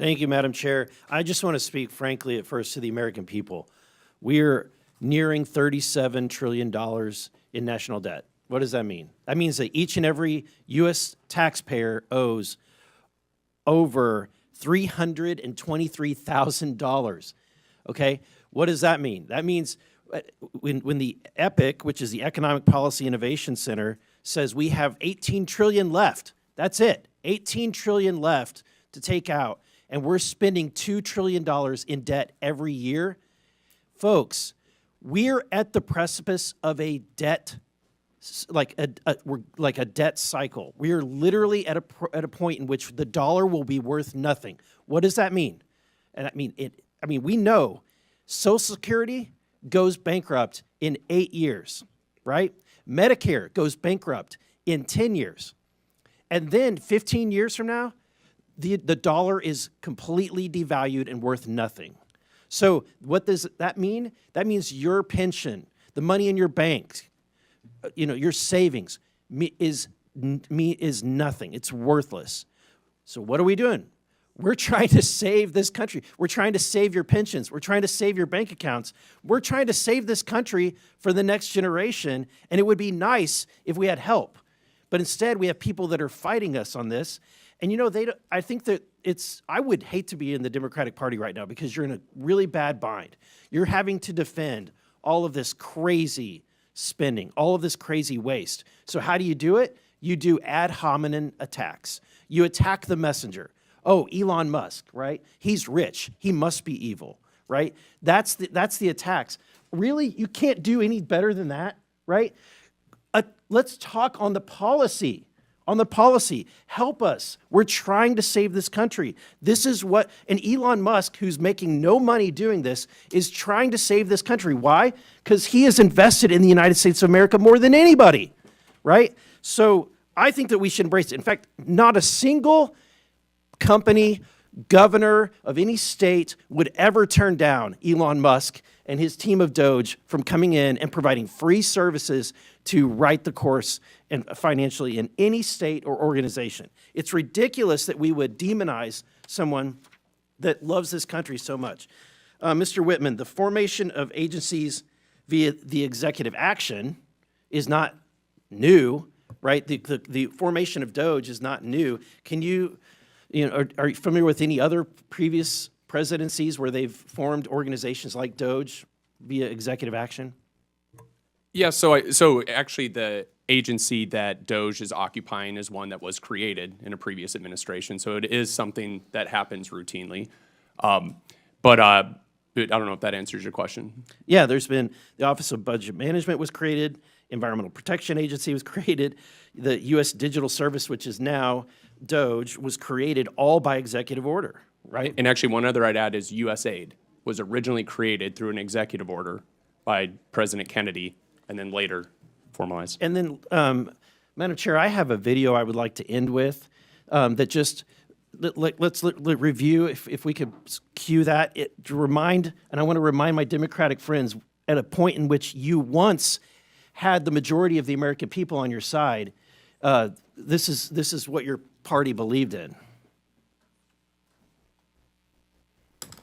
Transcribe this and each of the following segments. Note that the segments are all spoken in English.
Thank you, Madam Chair. I just want to speak frankly at first to the American people. We're nearing $37 trillion in national debt. What does that mean? That means that each and every U.S. taxpayer owes over $323,000. Okay? What does that mean? That means when the EPIC, which is the Economic Policy Innovation Center, says we have 18 trillion left. That's it. 18 trillion left to take out, and we're spending $2 trillion in debt every year. Folks, we're at the precipice of a debt, like a debt cycle. We are literally at a point in which the dollar will be worth nothing. What does that mean? And I mean we know Social Security goes bankrupt in 8 years, right? Medicare goes bankrupt in 10 years. And then 15 years from now, the dollar is completely devalued and worth nothing. So what does that mean? That means your pension, the money in your bank, your savings is nothing. It's worthless. So what are we doing? We're trying to save this country. We're trying to save your pensions. We're trying to save your bank accounts. We're trying to save this country for the next generation, and it would be nice if we had help. But instead, we have people that are fighting us on this. And I think that I would hate to be in the Democratic Party right now because you're in a really bad bind. You're having to defend all of this crazy spending, all of this crazy waste. So how do you do it? You do ad hominem attacks. You attack the messenger. Oh, Elon Musk, right? He's rich. He must be evil, right? That's the attacks. Really? You can't do any better than that, right? Let's talk on the policy. Help us. We're trying to save this country. This is and Elon Musk, who's making no money doing this, is trying to save this country. Why? Because he has invested in the United States of America more than anybody, right? So I think that we should embrace it. In fact, not a single company, governor of any state would ever turn down Elon Musk and his team of DOGE from coming in and providing free services to right the course and financially in any state or organization. It's ridiculous that we would demonize someone that loves this country so much. Mr. Whitman, the formation of agencies via the executive action is not new, right? The formation of DOGE is not new. Can you, are you familiar with any other previous presidencies where they've formed organizations like DOGE via executive action? Yeah, so actually the agency that DOGE is occupying is one that was created in a previous administration, so it is something that happens routinely. But I don't know if that answers your question. Yeah, there's been the Office of Budget Management was created, Environmental Protection Agency was created, the U.S. Digital Service, which is now DOGE, was created all by executive order, right? And actually one other I'd add is USAID was originally created through an executive order by President Kennedy and then later formalized. And then, Madam Chair, I have a video I would like to end with that just, let's review, if we could cue that, to remind, and I want to remind my Democratic friends, at a point in which you once had the majority of the American people on your side, this is what your party believed in.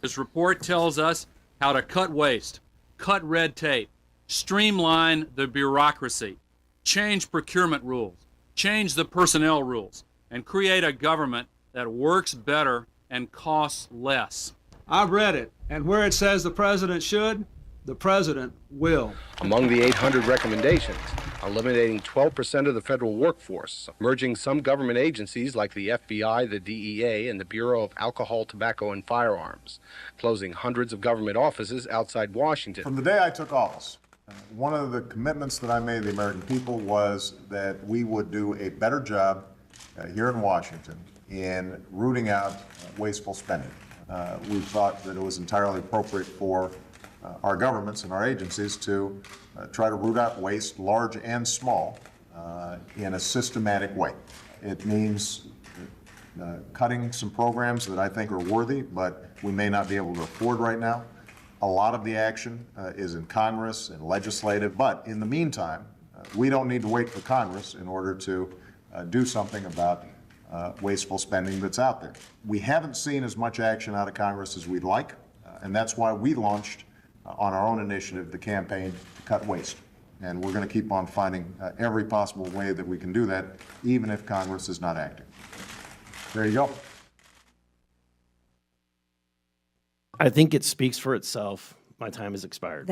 This report tells us how to cut waste, cut red tape, streamline the bureaucracy, change procurement rules, change the personnel rules, and create a government that works better and costs less. I've read it, and where it says the president should, the president will. Among the 800 recommendations, eliminating 12% of the federal workforce, merging some government agencies like the FBI, the DEA, and the Bureau of Alcohol, Tobacco, and Firearms, closing hundreds of government offices outside Washington. From the day I took office, one of the commitments that I made to the American people was that we would do a better job here in Washington in rooting out wasteful spending. We thought that it was entirely appropriate for our governments and our agencies to try to root out waste, large and small, in a systematic way. It means cutting some programs that I think are worthy, but we may not be able to afford right now. A lot of the action is in Congress and legislative, but in the meantime, we don't need to wait for Congress in order to do something about wasteful spending that's out there. We haven't seen as much action out of Congress as we'd like, and that's why we launched on our own initiative the campaign to cut waste. And we're going to keep on finding every possible way that we can do that, even if Congress is not acting. There you go. I think it speaks for itself. My time has expired.